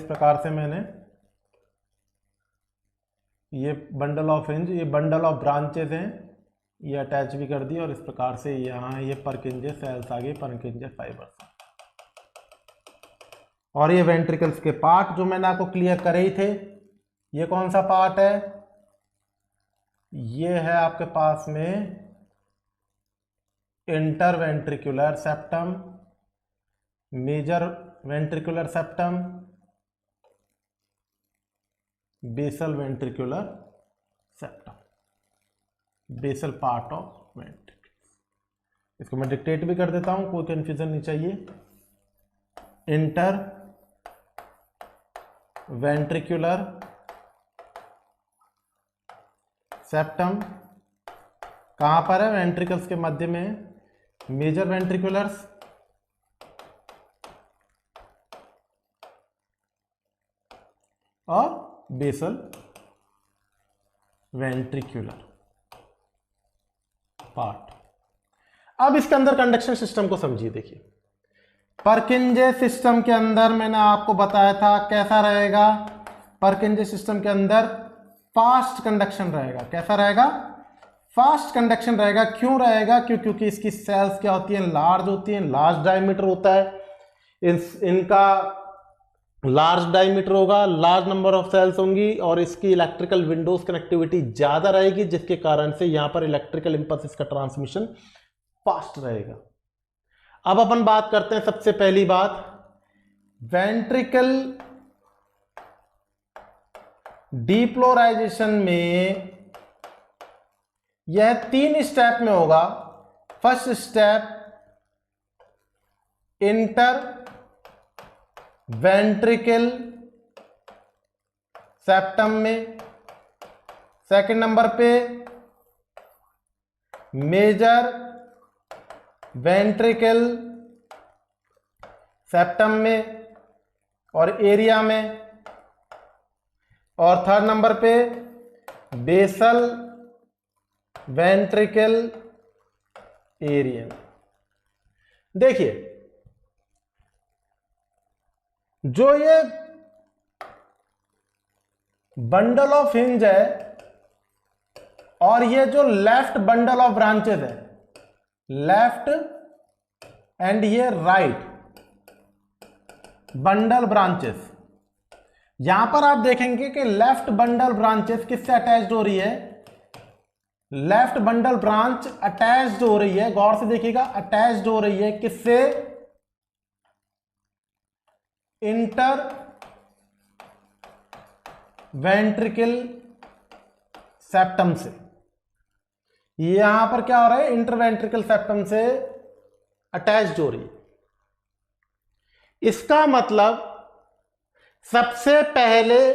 प्रकार से मैंने ये बंडल ऑफ हिंज, ये बंडल ऑफ ब्रांचेस हैं, ये अटैच भी कर दिया और इस प्रकार से यहाँ ये परकिंजे सेल्स आ गए, परकिंजे फाइबर्स। और ये वेंट्रिकल्स के पार्ट जो मैंने आपको क्लियर करे ही थे, ये कौन सा पार्ट है? ये है आपके पास में interventricular septum, major ventricular septum, basal ventricular septum, basal part of ventricle. इसको मैं डिक्टेट भी कर देता हूं, कोई कंफ्यूजन नहीं चाहिए। इंटर वेंट्रिकुलर सेप्टम कहां पर है? वेंट्रिकल्स के मध्य में है। मेजर वेंट्रिकुलर्स और बेसल वेंट्रिकुलर पार्ट। अब इसके अंदर कंडक्शन सिस्टम को समझिए। देखिए, परकिंजे सिस्टम के अंदर मैंने आपको बताया था कैसा रहेगा। परकिंजे सिस्टम के अंदर फास्ट कंडक्शन रहेगा। कैसा रहेगा? फास्ट कंडक्शन रहेगा। क्यों रहेगा? क्योंकि इसकी सेल्स क्या होती हैं? लार्ज होती हैं, लार्ज डायमीटर होता है। इनका लार्ज डायमीटर होगा, लार्ज नंबर ऑफ सेल्स होंगी और इसकी इलेक्ट्रिकल विंडोज कनेक्टिविटी ज्यादा रहेगी, जिसके कारण से यहां पर इलेक्ट्रिकल इंपल्स का ट्रांसमिशन फास्ट रहेगा। अब अपन बात करते हैं सबसे पहली बात, वेंट्रिकल डीपोलराइजेशन में यह 3 स्टेप में होगा। First step inter ventricle septum में, सेकंड नंबर पे मेजर वेंट्रिकल सेप्टम में और एरिया में, और थर्ड नंबर पे बेसल वेंट्रिकल एरिया में। देखिए, जो ये बंडल ऑफ हिंज है और ये जो लेफ्ट बंडल ऑफ ब्रांचेस है, लेफ्ट एंड ये राइट बंडल ब्रांचेस, यहां पर आप देखेंगे कि लेफ्ट बंडल ब्रांचेस किससे अटैच्ड हो रही है? लेफ्ट बंडल ब्रांच अटैच्ड हो रही है, गौर से देखिएगा, अटैच्ड हो रही है किससे? इंटर वेंट्रिकल सेप्टम से। यहां पर क्या हो रहा है? इंटरवेंट्रिकल सेप्टम से अटैच्ड हो रही है। इसका मतलब सबसे पहले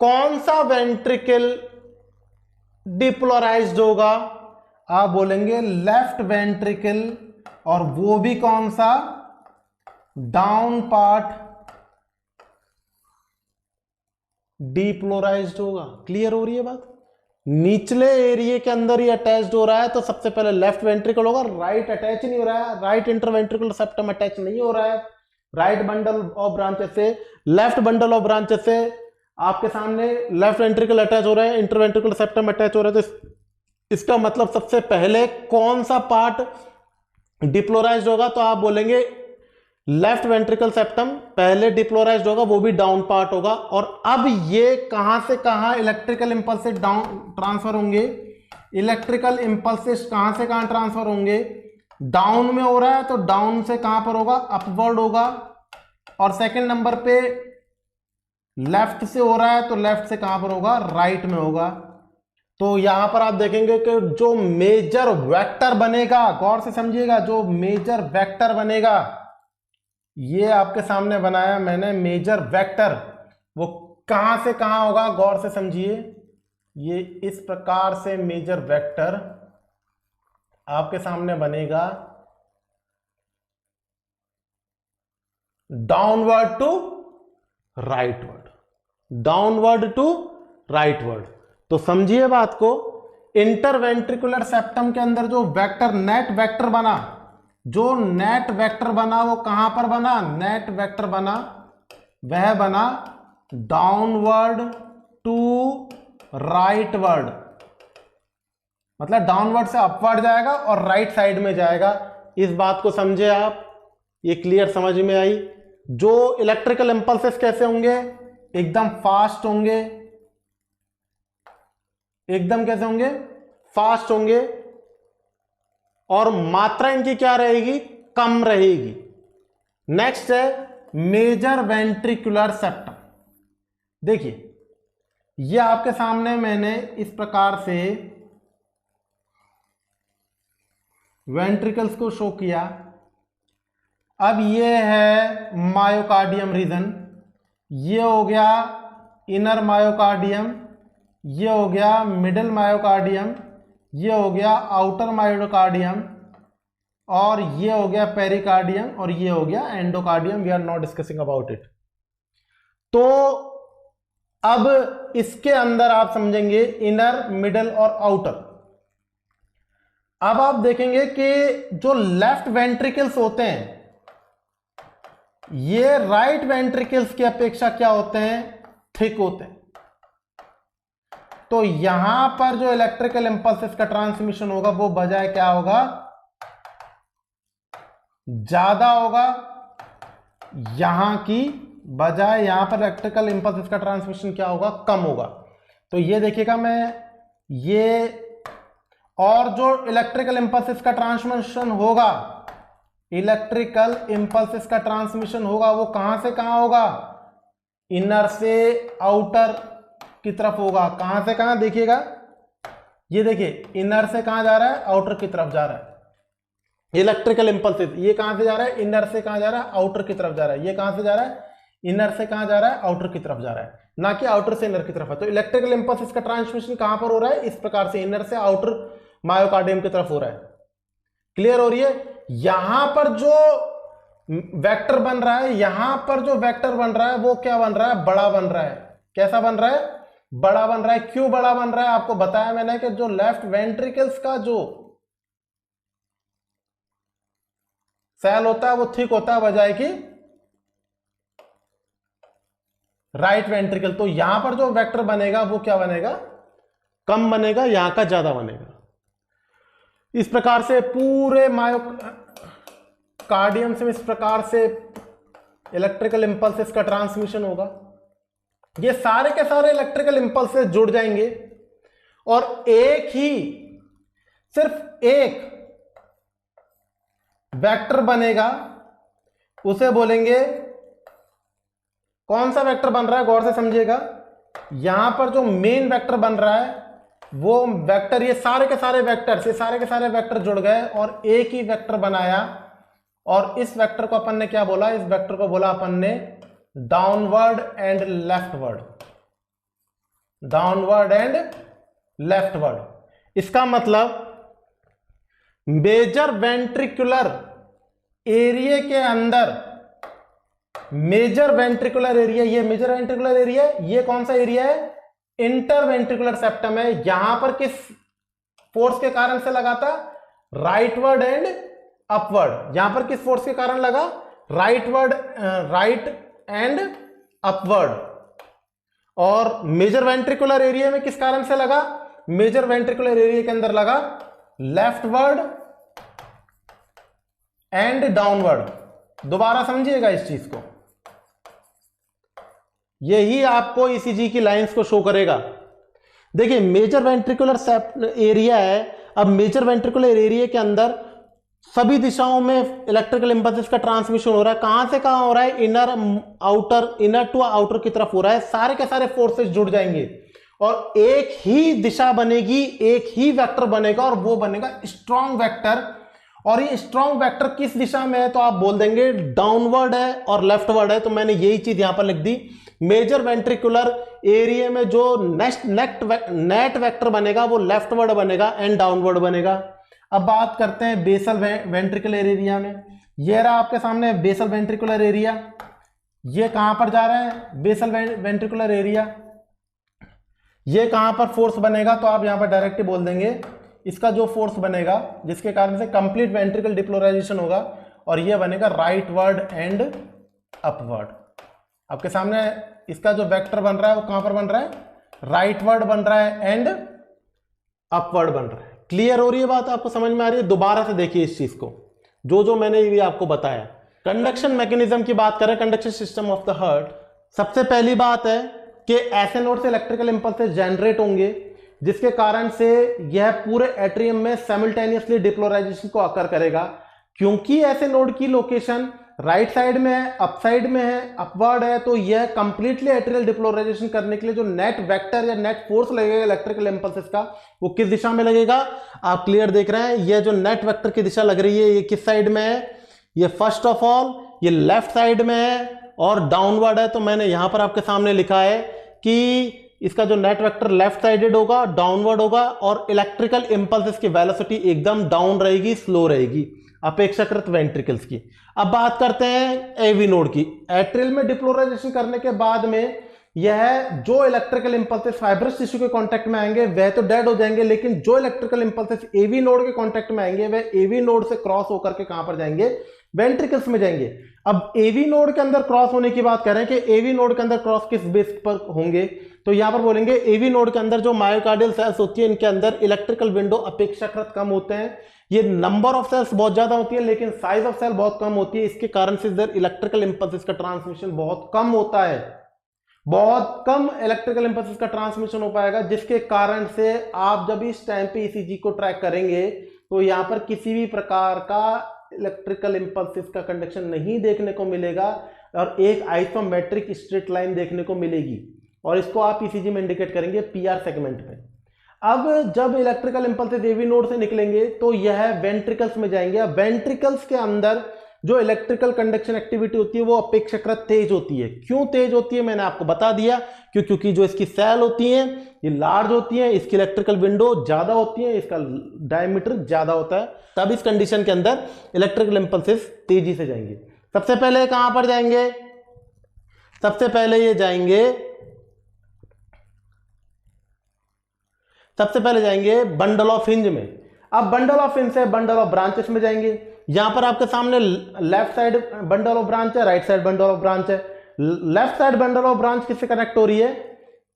कौन सा वेंट्रिकल डिपोलराइज्ड होगा? आप बोलेंगे लेफ्ट वेंट्रिकल, और वो भी कौन सा? डाउन पार्ट डिपोलराइज्ड होगा। क्लियर हो रही है बात? निचले एरिया के अंदर ही अटैच्ड हो रहा है तो सबसे पहले लेफ्ट वेंट्रिकल होगा, राइट अटैच नहीं हो रहा है, राइट इंटरवेंट्रिकल सेप्टम अटैच नहीं हो रहा है। राइट बंडल ऑफ ब्रांचेस से, लेफ्ट बंडल ऑफ ब्रांचेस से आपके सामने लेफ्ट वेंट्रिकल अटैच हो रहा है, इंटरवेंट्रिकल सेप्टम अटैच हो रहा है। तो इसका मतलब सबसे पहले कौन सा पार्ट डिपोलराइज्ड होगा? तो आप बोलेंगे लेफ्ट वेंट्रिकल सेप्टम पहले डिपोलराइज्ड होगा, वो भी डाउन पार्ट होगा। और अब ये कहां से कहां इलेक्ट्रिकल इंपल्सेस डाउन ट्रांसफर होंगे? इलेक्ट्रिकल इंपल्सेस कहां से कहां ट्रांसफर होंगे? डाउन में हो रहा है तो डाउन से कहां पर होगा? अपवर्ड होगा। और सेकंड नंबर पे लेफ्ट से हो रहा है तो लेफ्ट से कहां पर होगा? राइट में होगा। तो यहां पर आप देखेंगे कि जो मेजर वेक्टर बनेगा, गौर से समझिएगा, जो मेजर वेक्टर बनेगा, ये आपके सामने बनाया मैंने मेजर वेक्टर, वो कहां से कहां होगा? गौर से समझिए, ये इस प्रकार से मेजर वेक्टर आपके सामने बनेगा downward to rightward, downward to rightward. तो समझिए बात को, इंटरवेंट्रिकुलर सेप्टम के अंदर जो वेक्टर, नेट वेक्टर बना, जो नेट वेक्टर बना वो कहां पर बना? नेट वेक्टर बना वह बना डाउनवर्ड टू राइटवर्ड, मतलब डाउनवर्ड से अपवर्ड जाएगा और राइट साइड में जाएगा। इस बात को समझे आप, ये क्लियर समझ में आई। जो इलेक्ट्रिकल इंपल्सेस कैसे होंगे, एकदम फास्ट होंगे, एकदम कैसे होंगे, फास्ट होंगे, और मात्रा इनकी क्या रहेगी, कम रहेगी। नेक्स्ट है मेजर वेंट्रिकुलर सेप्टम। देखिए ये आपके सामने मैंने इस प्रकार से वेंट्रिकल्स को शो किया। अब ये है मायोकार्डियम रीजन, ये हो गया इनर मायोकार्डियम, ये हो गया मिडिल मायोकार्डियम, ये हो गया आउटर मायोकार्डियम, और ये हो गया पेरिकार्डियम, और ये हो गया endocardium. We are not discussing about it. तो अब इसके अंदर आप समझेंगे इनर, मिडल और आउटर। अब आप देखेंगे कि जो लेफ्ट वेंट्रिकल्स होते हैं ये राइट वेंट्रिकल्स की अपेक्षा क्या होते हैं, थिक होते हैं। तो यहां पर जो इलेक्ट्रिकल इंपल्सेस का ट्रांसमिशन होगा वो बजाय क्या होगा, ज्यादा होगा, यहां की बजाय यहां पर इलेक्ट्रिकल इंपल्सेस का ट्रांसमिशन क्या होगा, कम होगा। तो ये देखिएगा मैं ये, और जो इलेक्ट्रिकल इंपल्सेस का ट्रांसमिशन होगा, इलेक्ट्रिकल इंपल्सेस का ट्रांसमिशन होगा वो कहां से कहां होगा, इनर से आउटर की तरफ होगा। कहां से कहां, देखिएगा ये देखिए, इनर से कहां जा रहा है, आउटर की तरफ जा रहा है इलेक्ट्रिकल इंपल्सेस। ये कहां से जा रहा है, इनर से कहां जा रहा है, आउटर की तरफ जा रहा है। ये कहां से जा रहा है, इनर से कहां जा रहा है, आउटर की तरफ जा रहा है, ना कि आउटर से इनर की तरफ है। तो इलेक्ट्रिकल इंपल्सेस का ट्रांसमिशन कहां पर हो रहा है, इस प्रकार से इनर से आउटर मायोकार्डियम की तरफ हो रहा है। क्लियर हो रही है। यहां पर जो वेक्टर बन रहा है, यहां पर जो वेक्टर बन रहा है वो क्या बन रहा है, बड़ा बन रहा है। कैसा बन रहा है, बड़ा बन रहा है। क्यों बड़ा बन रहा है, आपको बताया मैंने कि जो लेफ्ट वेंट्रिकल्स का जो सेल होता है वो थिक होता है बजाय कि राइट वेंट्रिकल। तो यहां पर जो वेक्टर बनेगा वो क्या बनेगा, कम बनेगा, यहां का ज्यादा बनेगा। इस प्रकार से पूरे मायोकार्डियम से इस प्रकार से इलेक्ट्रिकल इंपल्सेस का ट्रांसमिशन होगा। ये सारे के सारे इलेक्ट्रिकल इंपल्सेस जुड़ जाएंगे और एक ही, सिर्फ एक वेक्टर बनेगा, उसे बोलेंगे, कौन सा वेक्टर बन रहा है, गौर से समझिएगा। यहां पर जो मेन वेक्टर बन रहा है वो वेक्टर, ये सारे के सारे वेक्टर्स, ये सारे के सारे वेक्टर जुड़ गए और एक ही वेक्टर बनाया। और इस वेक्टर को अपन ने क्या बोला, इस वेक्टर को बोला अपन ने downward and leftward, downward and leftward. इसका मतलब मेजर वेंट्रिकुलर एरिया के अंदर, मेजर वेंट्रिकुलर एरिया, ये मेजर वेंट्रिकुलर एरिया, ये कौन सा एरिया है, इंटरवेंट्रिकुलर सेप्टम है। यहां पर किस फोर्स के कारण से लगा था, राइटवर्ड एंड अपवर्ड। यहां पर किस फोर्स के कारण लगा, राइटवर्ड, राइट एंड अपवर्ड। और मेजर वेंट्रिकुलर एरिया में किस कारण से लगा, मेजर वेंट्रिकुलर एरिया के अंदर लगा लेफ्टवर्ड एंड डाउनवर्ड। दोबारा समझिएगा इस चीज को, यही आपको ईसीजी की लाइंस को शो करेगा। देखिए मेजर वेंट्रिकुलर एरिया है। अब मेजर वेंट्रिकुलर एरिया के अंदर सभी दिशाओं में इलेक्ट्रिकल इंपल्सेस का ट्रांसमिशन हो रहा है। कहां से कहां हो रहा है, inner outer, inner to outer की तरफ हो रहा है। सारे के सारे फोर्सेस जुड़ जाएंगे और एक ही दिशा बनेगी, एक ही वेक्टर बनेगा और वो बनेगा स्ट्रॉन्ग वेक्टर। और ये स्ट्रॉन्ग वेक्टर किस दिशा में है, तो आप बोल देंगे डाउनवर्ड है और लेफ्टवर्ड है। तो मैंने यही चीज यहां पर लिख दी। मेजर वेंट्रिकुलर एरिया में जो नेट वेक्टर बनेगा वो लेफ्टवर्ड बनेगा एंड डाउनवर्ड बनेगा। अब बात करते हैं बेसल वेंट्रिकुलर एरिया में। ये रहा आपके सामने बेसल वेंट्रिकुलर एरिया। ये कहां पर जा रहा है, बेसल वेंट्रिकुलर एरिया। ये कहां पर फोर्स बनेगा, तो आप यहां पर डायरेक्ट बोल देंगे इसका जो फोर्स बनेगा जिसके कारण से कंप्लीट वेंट्रिकल डिपोलराइजेशन होगा, और ये बनेगा राइटवर्ड एंड अपवर्ड। आपके सामने इसका जो वेक्टर बन रहा है वो कहां पर बन रहा है, राइटवर्ड बन रहा है एंड अपवर्ड बन रहा है। क्लियर हो रही है बात, आपको समझ में आ रही है? दोबारा से देखिए इस चीज को, जो मैंने भी आपको बताया। कंडक्शन मैकेनिज्म की बात करें, conduction system of the heart, सबसे पहली बात है कि ऐसे नोड से इलेक्ट्रिकल इंपल्सेस जनरेट होंगे जिसके कारण से यह पूरे एट्रियम में साइमल्टेनियसली डिपोलराइजेशन को अकर करेगा। क्योंकि ऐसे नोड की लोकेशन राइट साइड में है, अप साइड में है, अपवर्ड है, तो यह कंप्लीटली एट्रियल डिपोलराइजेशन करने के लिए जो नेट वेक्टर या नेट फोर्स लगेगा इलेक्ट्रिकल इंपल्सेस का, वो किस दिशा में लगेगा? आप क्लियर देख रहे हैं, यह जो नेट वेक्टर की दिशा लग रही है ये किस साइड में है? ये फर्स्ट ऑफ ऑल ये लेफ्ट साइड में है और डाउनवर्ड है। तो मैंने यहां पर आपके सामने लिखा है कि इसका जो नेट वेक्टर लेफ्ट साइडेड होगा, डाउनवर्ड होगा और इलेक्ट्रिकल इंपल्सेस की वेलोसिटी एकदम डाउन रहेगी, स्लो रहेगी, अपेक्षाकृत वेंट्रिकल्स की। अब बात करते हैं एवी नोड की। एट्रियल में डिपोलराइजेशन करने के बाद में यह जो इलेक्ट्रिकल इंपल्सेस फाइब्रस टिश्यू के कांटेक्ट में आएंगे वह तो डेड हो जाएंगे, लेकिन जो इलेक्ट्रिकल इंपल्सेस एवी नोड के कांटेक्ट में आएंगे वह एवी नोड से क्रॉस होकर के कहां पर जाएंगे? वेंट्रिकल्स में जाएंगे। अब एवी नोड के अंदर क्रॉस होने की बात करें कि एवी नोड के अंदर क्रॉस किस बेस पर होंगे, तो यहां पर बोलेंगे एवी नोड के अंदर जो मायोकार्डियल सेल्स होती है इनके अंदर इलेक्ट्रिकल विंडो अपेक्षाकृत कम होते हैं। ये नंबर ऑफ सेल्स बहुत ज्यादा होती है लेकिन साइज ऑफ सेल बहुत कम होती है। इसके कारण से इधर इलेक्ट्रिकल इंपल्सेस का ट्रांसमिशन बहुत कम होता है, बहुत कम इलेक्ट्रिकल इंपल्सेस का ट्रांसमिशन हो पाएगा, जिसके कारण से आप जब इस टाइम पे ईसीजी को ट्रैक करेंगे तो यहां पर किसी भी प्रकार का इलेक्ट्रिकल इंपल्सेस का कंडक्शन नहीं देखने को मिलेगा और एक आइसोमेट्रिक स्ट्रेट लाइन देखने को मिलेगी, और इसको आप ईसीजी में इंडिकेट करेंगे पीआर सेगमेंट में। अब जब इलेक्ट्रिकल इंपल्सेस एवी नोड से निकलेंगे तो यह वेंट्रिकल्स में जाएंगे। अब वेंट्रिकल्स के अंदर जो इलेक्ट्रिकल कंडक्शन एक्टिविटी होती है वो अपेक्षाकृत तेज होती है। क्यों तेज होती है मैंने आपको बता दिया, क्योंकि जो इसकी सेल होती हैं ये लार्ज होती हैं, इसकी इलेक्ट्रिकल विंडो ज्यादा होती है, इसका डायमीटर ज्यादा होता है, तब इस कंडीशन के अंदर इलेक्ट्रिकल इंपल्सेस तेजी से जाएंगे। सबसे पहले कहां पर जाएंगे? सबसे पहले ये जाएंगे, सबसे पहले जाएंगे बंडल ऑफ हिंज में। अब बंडल ऑफ हिंज से बंडल ऑफ ब्रांचेस में जाएंगे। यहां पर आपके सामने left side bundle of branch है, right side bundle of branch है। Left side bundle of branch किससे कनेक्ट हो रही है?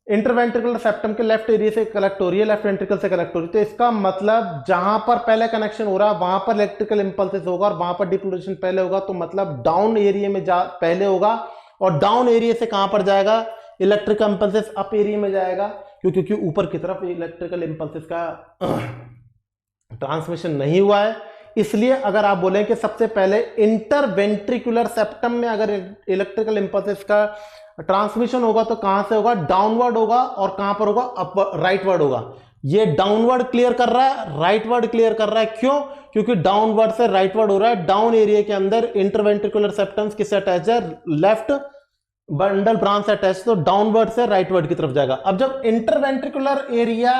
इंटरवेंट्रिकुलर सेप्टम के लेफ्ट एरिया से कनेक्ट हो रही है, लेफ्ट वेंट्रिकल से कनेक्ट हो रही है। तो इसका मतलब जहां पर पहले कनेक्शन हो रहा है वहां पर इलेक्ट्रिकल इंपल्सेस होगा और वहां पर डिपोलराइजेशन पहले होगा, तो मतलब डाउन एरिया में पहले होगा, और डाउन एरिया से कहां पर जाएगा? इलेक्ट्रिकल इंपल्सेस अप एरिया में जाएगा, क्योंकि ऊपर की तरफ इलेक्ट्रिकल इंपल्सेस का ट्रांसमिशन नहीं हुआ है। इसलिए अगर आप बोलें कि सबसे पहले इंटरवेंट्रिकुलर सेप्टम में अगर इलेक्ट्रिकल इंपल्सेस का ट्रांसमिशन होगा तो कहां से होगा? डाउनवर्ड होगा। और कहां पर होगा? अपवर्ड, राइटवर्ड होगा। ये डाउनवर्ड क्लियर कर रहा है, राइटवर्ड क्लियर कर रहा है। क्यों? क्योंकि डाउनवर्ड से राइटवर्ड हो रहा है। डाउन एरिया के अंदर इंटरवेंट्रिकुलर सेप्टम्स किससे अटैच है? लेफ्ट बंडल ब्रांच से अटैच, तो डाउनवर्ड से राइटवर्ड की तरफ जाएगा। अब जब इंटरवेंट्रिकुलर एरिया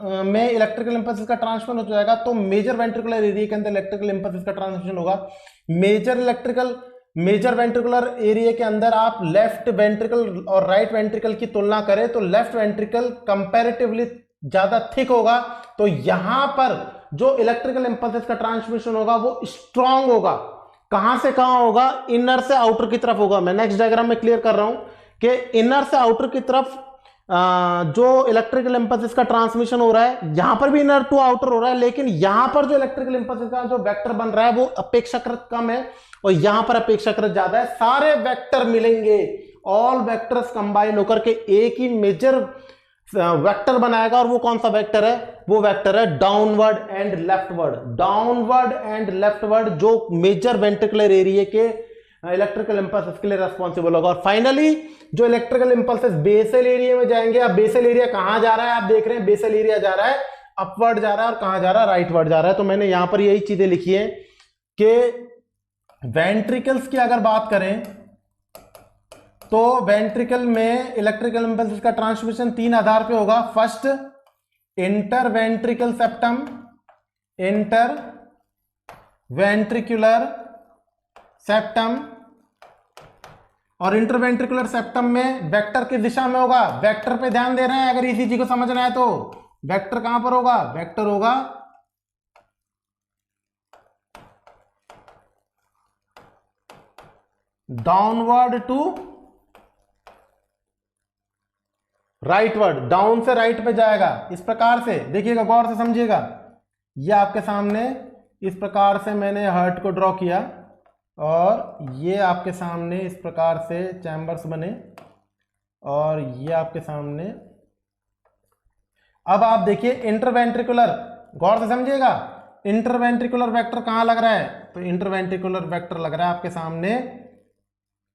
में इलेक्ट्रिकल इंपल्सेस का ट्रांसमिशन हो जाएगा तो मेजर वेंट्रिकुलर एरिया के अंदर इलेक्ट्रिकल इंपल्सेस का ट्रांसमिशन होगा। मेजर वेंट्रिकुलर एरिया के अंदर आप लेफ्ट वेंट्रिकल और राइट वेंट्रिकल की तुलना करें तो लेफ्ट वेंट्रिकल कंपैरेटिवली ज्यादा थिक होगा, तो यहां पर जो इलेक्ट्रिकल इंपल्सेस का ट्रांसमिशन होगा वो स्ट्रांग होगा। कहां से कहां होगा? इनर से आउटर की तरफ होगा। मैं नेक्स्ट डायग्राम में क्लियर कर रहा हूं कि इनर से आउटर की तरफ जो इलेक्ट्रिकल इंपल्सेस का ट्रांसमिशन हो रहा है, यहां पर भी इनर टू आउटर हो रहा है, लेकिन यहां पर जो इलेक्ट्रिकल इंपल्सेस का जो वेक्टर बन रहा है वो अपेक्षाकृत कम है और यहां पर अपेक्षाकृत ज्यादा है। सारे वेक्टर मिलेंगे, ऑल वेक्टर्स कंबाइन होकर के एक ही मेजर वेक्टर बनाएगा, और वो कौन सा वेक्टर है? वो वेक्टर है downward and leftward. Downward and leftward जो मेजर वेंट्रिकुलर एरिया के इलेक्ट्रिकल इंपल्सेस के लिए रेस्पॉन्सिबल होगा। और फाइनली जो इलेक्ट्रिकल इंपल्सेस बेसल एरिया में जाएंगे। अब बेसल एरिया कहां जा रहा है? आप देख रहे हैं बेसल एरिया जा रहा है अपवर्ड जा रहा है, और कहां जा रहा है? राइटवर्ड जा रहा है। तो मैंने यहां पर यही चीजें लिखी है कि वेंट्रिकल्स की अगर बात करें तो वेंट्रिकल में इलेक्ट्रिकल इंपल्सेस का ट्रांसमिशन तीन आधार पे होगा। First interventricular septum, inter ventricular septum, और इंटरवेंट्रिकुलर सेप्टम में वेक्टर किस दिशा में होगा? वेक्टर पे ध्यान दे रहे हैं, अगर ईसीजी को समझना है तो वेक्टर कहां पर होगा? वेक्टर होगा डाउनवर्ड टू राइटवर्ड, डाउन से राइट पे जाएगा इस प्रकार से। देखिएगा, गौर से समझिएगा। ये आपके सामने इस प्रकार से मैंने हार्ट को ड्रॉ किया और ये आपके सामने इस प्रकार से चैम्बर्स बने और ये आपके सामने। अब आप देखिए इंटरवेंट्रिकुलर, गौर से समझिएगा, इंटरवेंट्रिकुलर वेक्टर कहां लग रहा है? तो इंटरवेंट्रिकुलर वेक्टर लग रहा है आपके सामने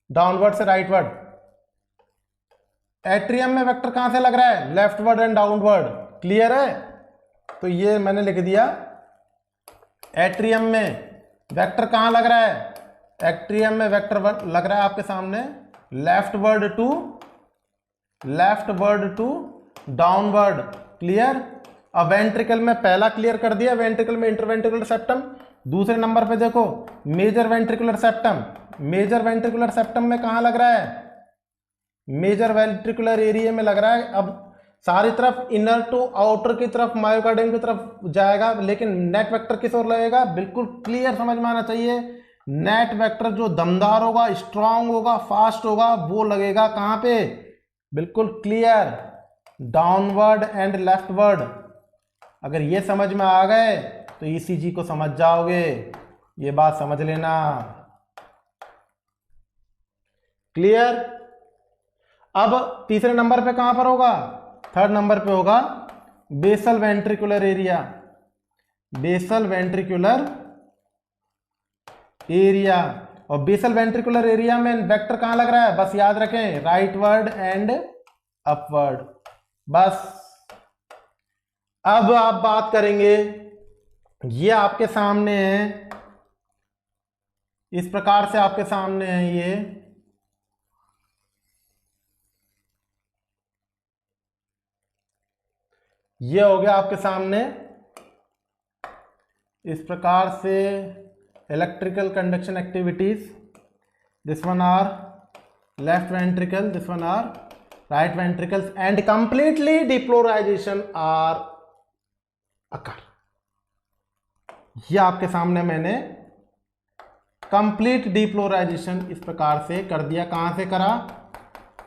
डाउनवर्ड से राइटवर्ड। एट्रियम में वेक्टर कहां से लग रहा है? Leftward and downward. क्लियर है? तो ये मैंने लिख दिया, एट्रियम में वेक्टर कहां लग रहा है? एट्रियम में वेक्टर लग रहा है आपके सामने लेफ्टवर्ड टू डाउनवर्ड। क्लियर? अब वेंट्रिकल में पहला क्लियर कर दिया, वेंट्रिकल में इंटरवेंट्रिकुलर सेप्टम। दूसरे नंबर पे देखो major ventricular septum. Major ventricular septum में कहां लग रहा है? मेजर वेंट्रिकुलर एरिया में लग रहा है। अब सारी तरफ इनर टू आउटर की तरफ, मायोकार्डियम की तरफ जाएगा, लेकिन नेट वेक्टर किस ओर लगेगा? बिल्कुल क्लियर समझ में आना चाहिए। नेट वेक्टर जो दमदार होगा, स्ट्रांग होगा, फास्ट होगा, वो लगेगा कहां पे? बिल्कुल क्लियर, डाउनवर्ड एंड लेफ्टवर्ड। अगर ये समझ में आ गए तो ईसीजी को समझ जाओगे, ये बात समझ लेना। क्लियर? अब तीसरे नंबर पे कहां पर होगा? थर्ड नंबर पे होगा basal ventricular area. Basal ventricular area, और बेसल वेंट्रिकुलर एरिया में वेक्टर कहां लग रहा है? बस याद रखें, राइटवर्ड एंड अपवर्ड। बस अब आप बात करेंगे, ये आपके सामने है, इस प्रकार से आपके सामने है ये हो गया आपके सामने इस प्रकार से electrical conduction activities. This one are left ventricle, this one are right ventricles, and completely depolarisation are occur. ये आपके सामने मैंने कंप्लीट डिप्लोराइजेशन इस प्रकार से कर दिया। कहां से करा?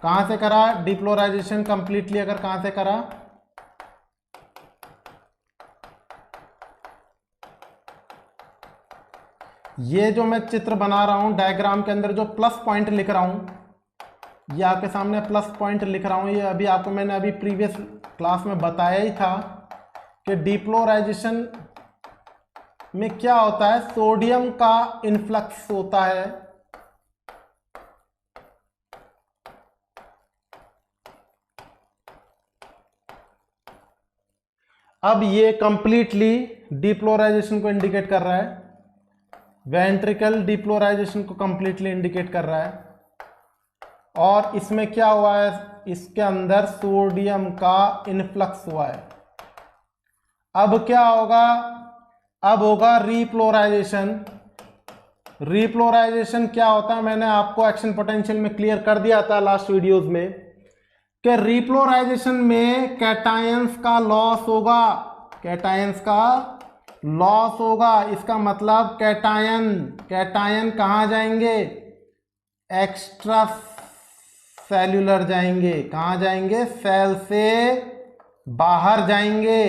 कहां से करा डिप्लोराइजेशन कंप्लीटली? अगर कहां से करा? ये जो मैं चित्र बना रहा हूं डायग्राम के अंदर, जो प्लस पॉइंट लिख रहा हूं, ये आपके सामने प्लस पॉइंट लिख रहा हूं। ये अभी आपको मैंने अभी प्रीवियस क्लास में बताया ही था कि डिप्लोराइजेशन में क्या होता है, सोडियम का इन्फ्लक्स होता है। अब ये कंप्लीटली डिप्लोराइजेशन को इंडिकेट कर रहा है, वेंट्रिकल डिप्लोराइजेशन को कंप्लीटली इंडिकेट कर रहा है। और इसमें क्या हुआ है? इसके अंदर सोडियम का इन्फ्लक्स हुआ है। अब क्या होगा? अब होगा रीप्लोराइजेशन। रीप्लोराइजेशन क्या होता है? मैंने आपको एक्शन पोटेंशियल में क्लियर कर दिया था लास्ट वीडियोस में कि रीप्लोराइजेशन में कैटायंस का लॉस होगा। कैटायंस का लॉस होगा। इसका मतलब कैटायन कहां जाएंगे? एक्स्ट्रा सेल्यूलर जाएंगे। कहां जाएंगे? सेल से बाहर जाएंगे।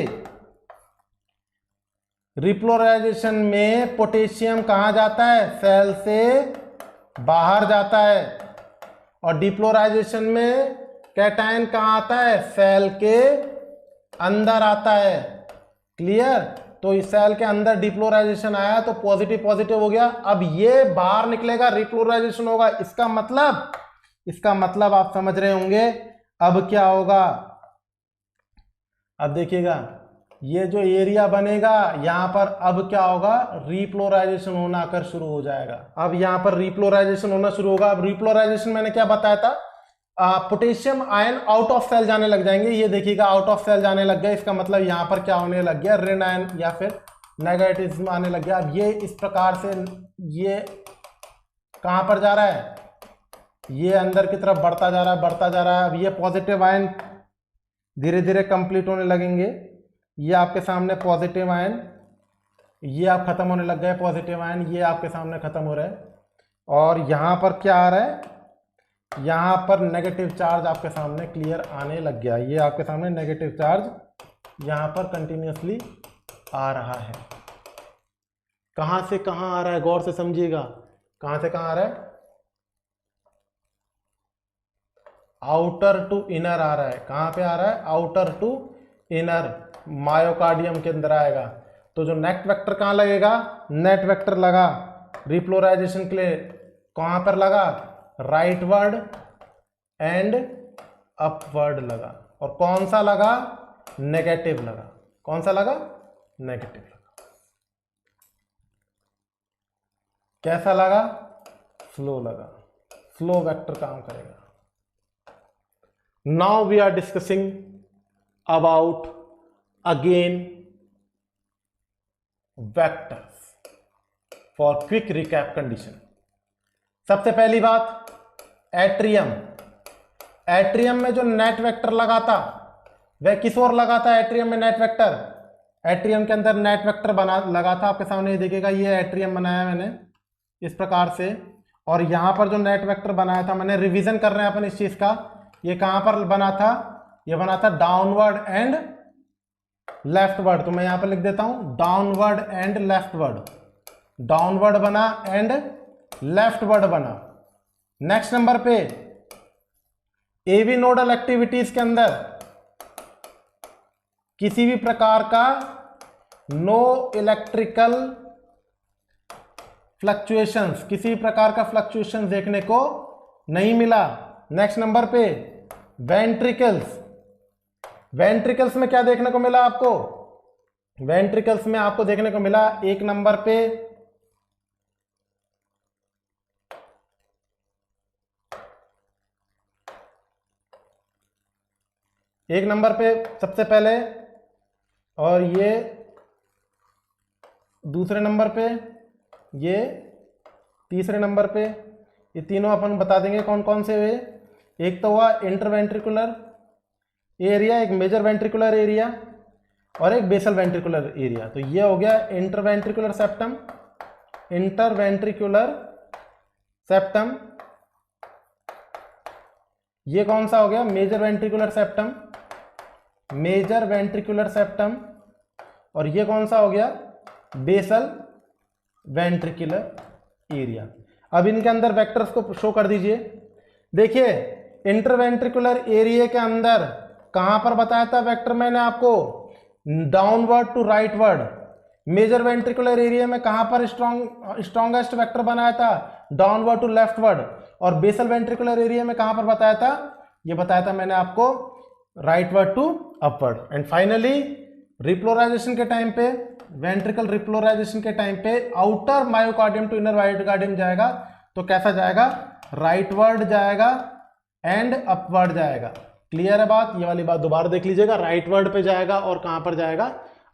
रिप्लोराइजेशन में पोटेशियम कहां जाता है? सेल से बाहर जाता है। और डिप्लोराइजेशन में कैटायन कहां आता है? सेल के अंदर आता है। क्लियर? तो इस सेल के अंदर डिप्लोराइजेशन आया तो पॉजिटिव पॉजिटिव हो गया। अब ये बाहर निकलेगा, रिप्लोराइजेशन होगा। इसका मतलब आप समझ रहे होंगे। अब क्या होगा? अब देखिएगा, ये जो एरिया बनेगा यहां पर, अब क्या होगा? रीप्लोराइजेशन होना आकर शुरू हो जाएगा। अब यहां पर रीप्लोराइजेशन होना शुरू होगा। अब रीप्लोराइजेशन मैंने क्या बताया था? Potassium ion out of cell जाने लग जाएंगे। ये देखिएगा, आउट ऑफ सेल जाने लग गए। इसका मतलब यहां पर क्या होने लग गया? ऋण आयन या फिर नेगेटिव आने लग गया। अब ये इस प्रकार से ये कहां पर जा रहा है? ये अंदर की तरफ बढ़ता जा रहा है, बढ़ता जा रहा है। अब ये पॉजिटिव आयन धीरे धीरे कंप्लीट होने लगेंगे। ये आपके सामने पॉजिटिव आयन, ये आप खत्म होने लग गए। पॉजिटिव आयन ये आपके सामने खत्म हो रहा है। और यहां पर क्या आ रहा है? यहां पर नेगेटिव चार्ज आपके सामने क्लियर आने लग गया। ये आपके सामने नेगेटिव चार्ज यहां पर कंटिन्यूसली आ रहा है। कहां से कहां आ रहा है, गौर से समझिएगा, कहां से कहां आ रहा है, आउटर टू इनर आ रहा है। कहां पे आ रहा है, आउटर टू इनर, मायोकार्डियम के अंदर आएगा। तो जो नेट वेक्टर कहां लगेगा, नेट वेक्टर लगा रिपोलराइजेशन के लिए, कहां पर लगा, राइटवर्ड एंड अपवर्ड लगा। और कौन सा लगा, नेगेटिव लगा। कौन सा लगा, नेगेटिव लगा। कैसा लगा, फ्लो लगा, फ्लो वेक्टर काम करेगा। Now we are discussing about again vectors for quick recap condition. सबसे पहली बात, एट्रियम। एट्रियम में जो नेट वेक्टर लगा था वह किस ओर लगा था, एट्रियम में नेट वेक्टर, एट्रियम के अंदर नेट वेक्टर बना लगा था। आपके सामने ये देखिएगा, ये एट्रियम बनाया मैंने इस प्रकार से, और यहां पर जो नेट वेक्टर बनाया था मैंने, रिवीजन कर रहे हैं अपन इस चीज का, ये कहां पर बना था, ये बना था डाउनवर्ड एंड लेफ्टवर्ड। तो मैं यहां पर लिख देता हूं डाउनवर्ड एंड लेफ्टवर्ड, डाउनवर्ड बना एंड लेफ्टवर्ड बना। नेक्स्ट नंबर पे, एवी नोडल एक्टिविटीज के अंदर किसी भी प्रकार का नो इलेक्ट्रिकल फ्लक्चुएशंस, किसी भी प्रकार का फ्लक्चुएशन देखने को नहीं मिला। नेक्स्ट नंबर पे, वेंट्रिकल्स। वेंट्रिकल्स में क्या देखने को मिला आपको, वेंट्रिकल्स में आपको देखने को मिला एक नंबर पे सबसे पहले, और ये दूसरे नंबर पे, ये तीसरे नंबर पे, ये तीनों अपन बता देंगे कौन कौन से हुए। एक तो हुआ इंटरवेंट्रिकुलर एरिया, एक मेजर वेंट्रिकुलर एरिया और एक बेसल वेंट्रिकुलर एरिया। तो ये हो गया इंटरवेंट्रिकुलर सेप्टम, इंटरवेंट्रिकुलर सेप्टम। ये कौन सा हो गया, major ventricular septum, major ventricular septum. और ये कौन सा हो गया, बेसल वेंट्रिकुलर एरिया। अब इनके अंदर वेक्टर्स को शो कर दीजिए। देखिए, इंटरवेंट्रिकुलर एरिया के अंदर कहां पर बताया था वेक्टर मैंने आपको, downward to rightward. Major ventricular area में कहां पर स्ट्रॉन्गेस्ट वेक्टर बनाया था, डाउनवर्ड टू लेफ्टवर्ड। और बेसल वेंट्रिकुलर एरिया में कहां पर बताया था, ये बताया था मैंने आपको rightward to upward. And finally repolarisation के टाइम पे, वेंट्रिकल रिपोलराइजेशन के टाइम पे outer myocardium to inner myocardium जाएगा तो कैसा जाएगा, राइटवर्ड जाएगा एंड अपवर्ड जाएगा। क्लियर है बात, ये वाली बात दोबारा देख लीजिएगा, राइटवर्ड पे जाएगा और कहां पर जाएगा,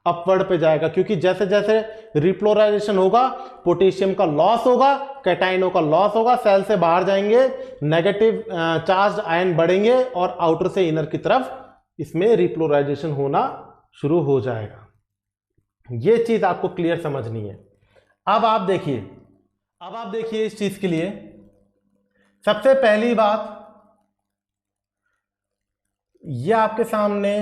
अपवर्ड पे जाएगा। क्योंकि जैसे जैसे रिपोलराइजेशन होगा पोटेशियम का लॉस होगा, कैटाइनों का लॉस होगा, सेल से बाहर जाएंगे, नेगेटिव चार्ज आयन बढ़ेंगे और आउटर से इनर की तरफ इसमें रिपोलराइजेशन होना शुरू हो जाएगा। ये चीज आपको क्लियर समझनी है। अब आप देखिए इस चीज के लिए सबसे पहली बात, ये आपके सामने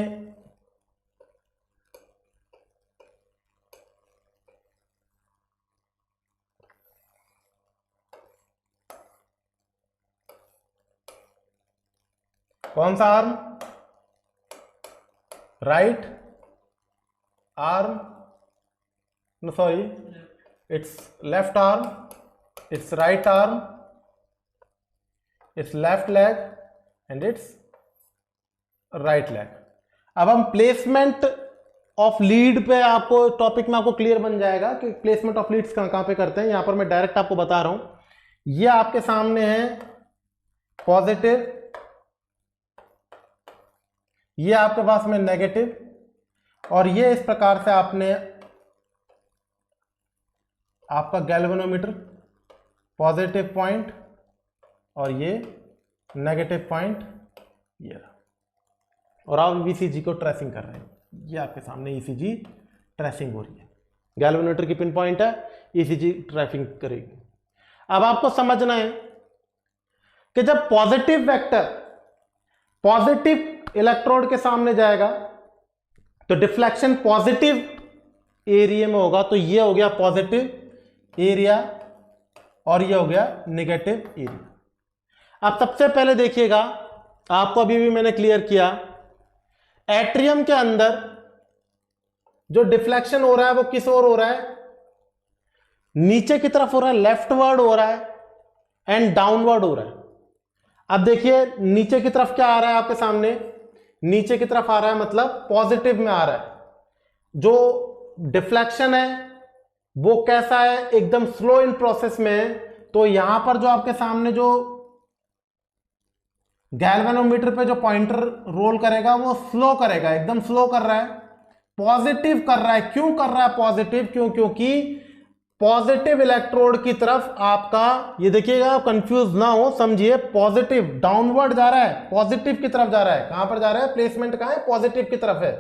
कौन सा arm, right arm, no sorry, it's left arm, it's right arm, it's left leg and it's right leg। अब हम प्लेसमेंट ऑफ लीड पे, आपको टॉपिक में आपको क्लियर बन जाएगा कि प्लेसमेंट ऑफ लीड्स कहां पे करते हैं। यहां पर मैं डायरेक्ट आपको बता रहा हूं, ये आपके सामने है पॉजिटिव, ये आपके पास में नेगेटिव, और ये इस प्रकार से आपने आपका गैल्वेनोमीटर पॉजिटिव पॉइंट और ये नेगेटिव पॉइंट, ये, और आप ईसीजी को ट्रेसिंग कर रहे हैं। ये आपके सामने ईसीजी ट्रेसिंग हो रही है, गैल्वेनोमीटर की पिन पॉइंट है, ईसीजी ट्रेसिंग करेगी। अब आपको समझना है कि जब पॉजिटिव वेक्टर पॉजिटिव इलेक्ट्रोड के सामने जाएगा तो डिफ्लेक्शन पॉजिटिव एरिया में होगा, तो ये हो गया पॉजिटिव एरिया और ये हो गया नेगेटिव एरिया। अब सबसे पहले देखिएगा, आपको अभी भी मैंने क्लियर किया, एट्रियम के अंदर जो डिफ्लेक्शन हो रहा है वो किस ओर हो रहा है, नीचे की तरफ हो रहा है, लेफ्टवर्ड हो रहा है एंड डाउनवर्ड हो रहा है। अब देखिए नीचे की तरफ क्या आ रहा है आपके सामने, नीचे की तरफ आ रहा है मतलब पॉजिटिव में आ रहा है। जो डिफ्लेक्शन है वो कैसा है, एकदम स्लो इन प्रोसेस में है। तो यहां पर जो आपके सामने जो गैल्वेनोमीटर पे जो पॉइंटर रोल करेगा वो स्लो करेगा, एकदम स्लो कर रहा है, पॉजिटिव कर रहा है। क्यों कर रहा है पॉजिटिव, क्योंकि पॉजिटिव इलेक्ट्रोड की तरफ आपका, ये देखिएगा आप कंफ्यूज ना हो, समझिए, पॉजिटिव डाउनवर्ड जा रहा है, पॉजिटिव की तरफ जा रहा है। कहां पर जा रहा है, प्लेसमेंट कहां है, पॉजिटिव की तरफ है।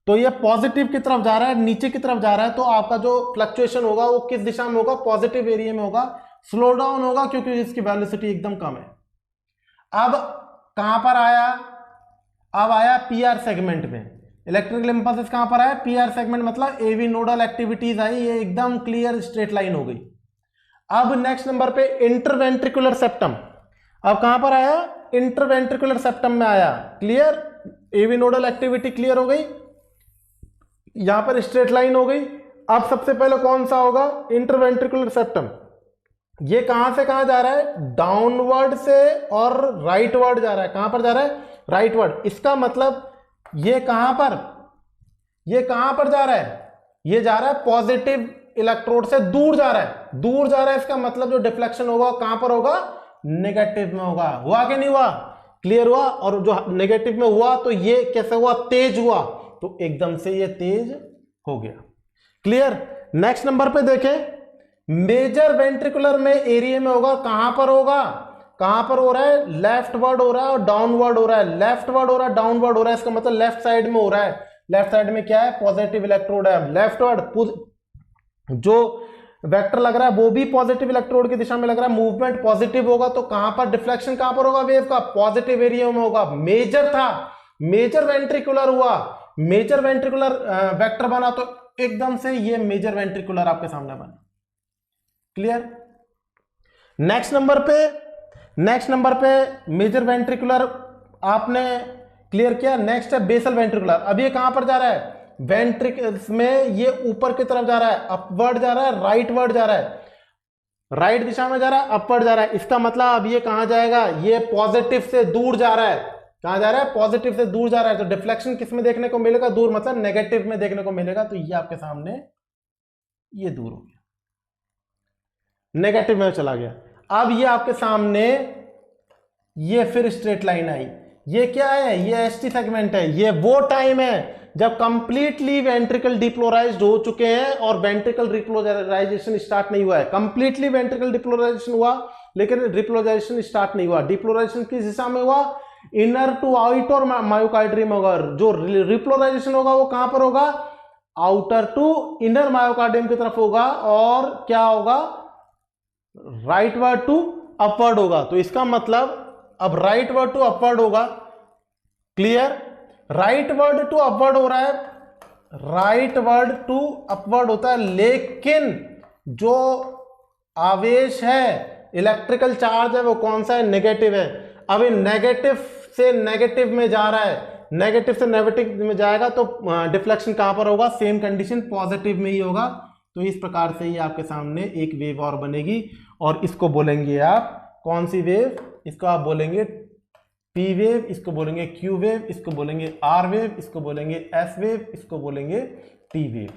तो ये पॉजिटिव की तरफ जा रहा है, नीचे की तरफ जा रहा है, तो आपका जो फ्लक्चुएशन होगा वो किस दिशा में होगा, पॉजिटिव एरिया में होगा, स्लो डाउन होगा क्योंकि इसकी वेलोसिटी एकदम कम है। अब कहां पर आया, अब आया पीआर सेगमेंट में, इलेक्ट्रिकल इंपल्स कहां पर आया, पीआर सेगमेंट, मतलब एवी नोडल एक्टिविटीज आई, ये एकदम क्लियर स्ट्रेट लाइन हो गई। अब नेक्स्ट नंबर पे इंटरवेंट्रिकुलर सेप्टम, अब कहां पर आया, इंटरवेंट्रिकुलर सेप्टम में आया, clear, AV nodal activity clear हो गई, यहां पर स्ट्रेट लाइन हो गई। अब सबसे पहले कौन सा होगा, इंटरवेंट्रिकुलर सेप्टम, ये कहां से कहां जा रहा है, डाउनवर्ड से और राइटवर्ड जा रहा है। कहां पर जा रहा है, राइटवर्ड। इसका मतलब ये कहां पर, ये कहां पर जा रहा है, ये जा रहा है पॉजिटिव इलेक्ट्रोड से दूर जा रहा है, दूर जा रहा है। इसका मतलब जो डिफ्लेक्शन होगा कहां पर होगा, नेगेटिव में होगा। हुआ कि नहीं हुआ, क्लियर हुआ। और जो नेगेटिव में हुआ तो ये कैसे हुआ, तेज हुआ, तो एकदम से ये तेज हो गया, क्लियर। नेक्स्ट नंबर पे देखें, मेजर वेंट्रिकुलर में एरिया में होगा, कहां पर होगा, कहां पर हो रहा है, लेफ्टवर्ड हो रहा है और डाउनवर्ड हो रहा है, लेफ्टवर्ड हो रहा है, डाउनवर्ड हो रहा है। इसका मतलब लेफ्ट साइड में हो रहा है, लेफ्ट साइड में क्या है, पॉजिटिव इलेक्ट्रोड है, लेफ्टवर्ड। जो वेक्टर लग रहा है वो भी पॉजिटिव इलेक्ट्रोड की दिशा में लग रहा है, मूवमेंट पॉजिटिव होगा, तो कहां पर डिफ्लेक्शन कहां पर होगा वेव का, पॉजिटिव एरिया में होगा। मेजर था, मेजर वेंट्रिकुलर हुआ, मेजर वेंट्रिकुलर वेक्टर बना, तो एकदम से ये मेजर वेंट्रिकुलर आपके सामने बना, क्लियर। नेक्स्ट नंबर पे मेजर वेंट्रिकुलर आपने क्लियर किया। नेक्स्ट है बेसल वेंट्रिकुलर। अब ये कहां पर जा रहा है, वेंट्रिकल्स में ये ऊपर की तरफ जा रहा है, अपवर्ड जा रहा है, राइटवर्ड जा रहा है, राइट दिशा में जा रहा है, अपवर्ड जा रहा है। इसका मतलब अब ये कहां जाएगा, ये पॉजिटिव से दूर जा रहा है। कहां जा रहा है, पॉजिटिव से दूर जा रहा है। तो डिफ्लेक्शन किस में देखने को मिलेगा, दूर, मतलब नेगेटिव में देखने को मिलेगा। तो ये आपके सामने ये दूर हो गया, नेगेटिव में चला गया। अब ये आपके सामने ये फिर स्ट्रेट लाइन आई, ये क्या है, ये एसटी सेगमेंट है। ये वो टाइम है जब कंप्लीटली वेंट्रिकल डिप्लोराइज्ड हो चुके हैं और वेंट्रिकल रिप्लोराइजेशन स्टार्ट नहीं हुआ है। कंप्लीटली वेंट्रिकल डिप्लोराइजेशन हुआ लेकिन रिप्लोराइजेशन स्टार्ट नहीं हुआ। डिप्लोराइजेशन किस दिशा में हुआ, इनर टू आउटर मायोकार्डियम होगा। जो रिप्लोराइजेशन होगा वो कहां पर होगा, आउटर टू इनर मायोकार्डियम की तरफ होगा, और क्या होगा, राइटवर्ड टू अपवर्ड होगा। तो इसका मतलब अब राइटवर्ड टू अपवर्ड होगा, क्लियर। राइटवर्ड टू अपवर्ड हो रहा है, राइटवर्ड टू अपवर्ड होता है, लेकिन जो आवेश है, इलेक्ट्रिकल चार्ज है, वो कौन सा है, नेगेटिव है। अब ये नेगेटिव से नेगेटिव में जा रहा है, नेगेटिव से नेगेटिव में जाएगा तो डिफ्लेक्शन कहां पर होगा, सेम कंडीशन पॉजिटिव में ही होगा। तो इस प्रकार से ये आपके सामने एक वेव और बनेगी, और इसको बोलेंगे आप कौन सी वेव, इसको आप बोलेंगे पी वेव, इसको बोलेंगे क्यू वेव, इसको बोलेंगे आर वेव, इसको बोलेंगे एस वेव, इसको बोलेंगे टी वेव,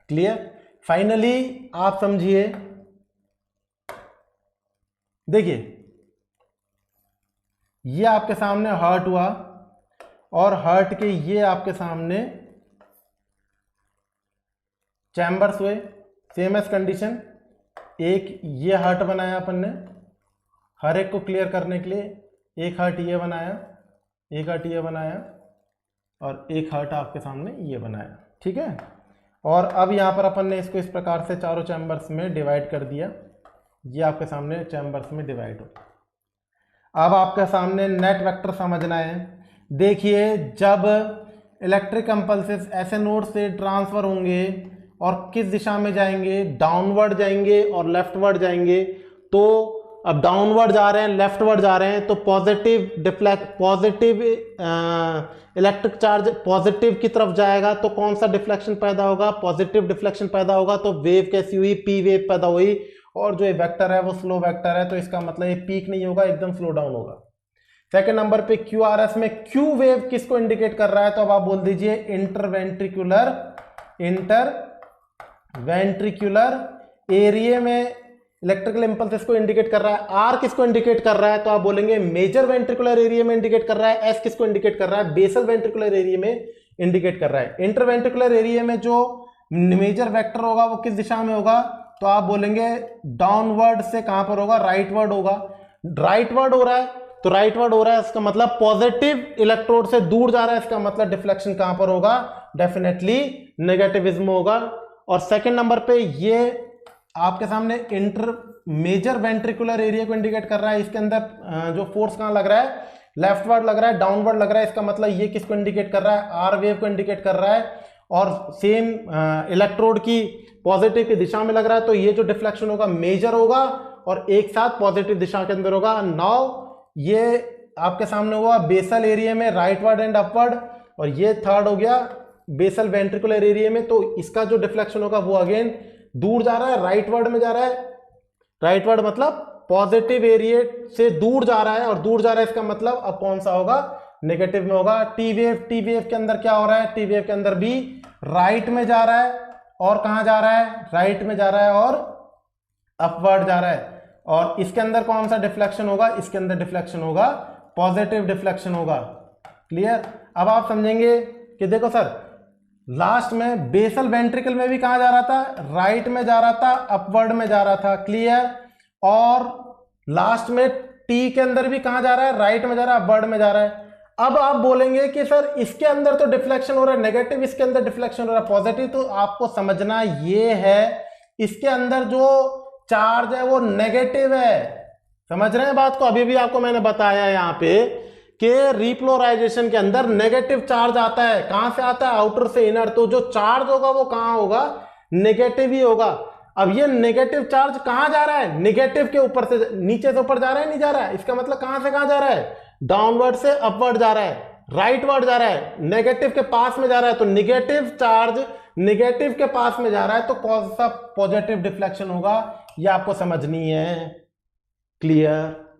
क्लियर। फाइनली आप समझिए, देखिए ये आपके सामने हर्ट हुआ, और हर्ट के ये आपके सामने चैम्बर्स हुए, सेम एस कंडीशन। एक ये हर्ट बनाया अपन ने, हर एक को क्लियर करने के लिए, एक हर्ट ये बनाया, एक हर्ट ये बनाया, और एक हर्ट आपके सामने ये बनाया, ठीक है। और अब यहाँ पर अपन ने इसको इस प्रकार से चारों चैम्बर्स में डिवाइड कर दिया, ये आपके सामने चैम्बर्स में डिवाइड हो। अब आपके सामने नेट वेक्टर समझना है। देखिए, जब इलेक्ट्रिक इम्पल्सेस ऐसे नोड से ट्रांसफर होंगे और किस दिशा में जाएंगे, डाउनवर्ड जाएंगे और लेफ्टवर्ड जाएंगे। तो अब डाउनवर्ड जा रहे हैं, लेफ्टवर्ड जा रहे हैं, तो पॉजिटिव इलेक्ट्रिक चार्ज पॉजिटिव की तरफ जाएगा तो कौन सा डिफ्लेक्शन पैदा होगा, पॉजिटिव डिफ्लेक्शन पैदा होगा। तो वेव कैसी हुई, पी वेव पैदा हुई। और जो ये वेक्टर है वो स्लो वेक्टर है, तो इसका मतलब ये पीक नहीं होगा, एकदम स्लो डाउन होगा। सेकंड नंबर पे क्यू आर एस में क्यू वेव किसको इंडिकेट कर रहा है, तो अब आप बोल दीजिए इंटरवेंट्रिकुलर एरिया में इलेक्ट्रिकल इंपल्स इसको इंडिकेट कर रहा है। आर किसको इंडिकेट कर रहा है, तो आप बोलेंगे मेजर वेंट्रिकुलर एरिया में इंडिकेट कर रहा है। एस किसको इंडिकेट कर रहा है, बेसल वेंट्रिकुलर एरिया में इंडिकेट कर रहा है। इंटरवेंट्रिकुलर एरिया में जो मेजर वेक्टर होगा वो किस दिशा में होगा, तो आप बोलेंगे डाउनवर्ड से कहां पर होगा, राइटवर्ड होगा। राइटवर्ड हो रहा है तो राइटवर्ड हो रहा है, इसका मतलब पॉजिटिव इलेक्ट्रोड से दूर जा रहा है, इसका मतलब डिफ्लेक्शन कहां पर होगा, डेफिनेटली नेगेटिविज्म होगा। और सेकंड नंबर पे ये आपके सामने मेजर वेंट्रिकुलर एरिया को इंडिकेट कर रहा है। इसके अंदर जो फोर्स कहां लग रहा है, लेफ्टवर्ड लग रहा है, डाउनवर्ड लग रहा है, इसका मतलब ये किसको इंडिकेट कर रहा है, आर वेव को इंडिकेट कर रहा है। और सेम इलेक्ट्रोड की पॉजिटिव की दिशा में लग रहा है, तो ये जो डिफ्लेक्शन होगा मेजर होगा और एक साथ पॉजिटिव दिशा के अंदर होगा। नाउ ये आपके सामने हुआ बेसल एरिया में राइटवर्ड एंड अपवर्ड, और ये थर्ड हो गया बेसल वेंट्रिकुलर एरिया में। तो इसका जो डिफ्लेक्शन होगा वो अगेन दूर जा रहा है, राइटवर्ड में जा रहा है। राइटवर्ड मतलब पॉजिटिव एरिया से दूर जा रहा है, और दूर जा रहा है इसका मतलब अब कौन सा होगा, नेगेटिव में होगा। टी वेव के अंदर क्या हो रहा है, टी वेव के अंदर भी राइट में जा रहा है, और कहां जा रहा है, राइट में जा रहा है और अपवर्ड जा रहा है। और इसके अंदर कौन सा डिफ्लेक्शन होगा, इसके अंदर डिफ्लेक्शन होगा पॉजिटिव डिफ्लेक्शन होगा। क्लियर। अब आप समझेंगे कि देखो सर, लास्ट में बेसल वेंट्रिकल में भी कहां जा रहा था, राइट में जा रहा था, अपवर्ड में जा रहा था। क्लियर। और लास्ट में टी के अंदर भी कहां जा रहा है, राइट में जा रहा है, अपवर्ड में जा रहा है। अब आप बोलेंगे कि सर इसके अंदर तो डिफ्लेक्शन हो रहा है नेगेटिव, इसके अंदर डिफ्लेक्शन हो रहा है पॉजिटिव। तो आपको समझना ये है, इसके अंदर जो चार्ज है वो नेगेटिव है। समझ रहे हैं बात को। अभी भी आपको मैंने बताया यहां पे कि रिपोलराइजेशन के अंदर नेगेटिव चार्ज आता है। कहां से आता है, आउटर से इनर। तो जो चार्ज होगा वो कहां होगा, नेगेटिव ही होगा। अब ये नेगेटिव चार्ज कहां जा रहा है, नेगेटिव के ऊपर से नीचे से ऊपर जा रहा है, नहीं जा रहा है। इसका मतलब कहां से कहां जा रहा है, डाउनवर्ड से अपवर्ड जा रहा है, राइटवर्ड जा रहा है, नेगेटिव के पास में जा रहा है। तो नेगेटिव चार्ज नेगेटिव के पास में जा रहा है, तो कौन सा पॉजिटिव डिफ्लेक्शन होगा, ये आपको समझनी है। क्लियर।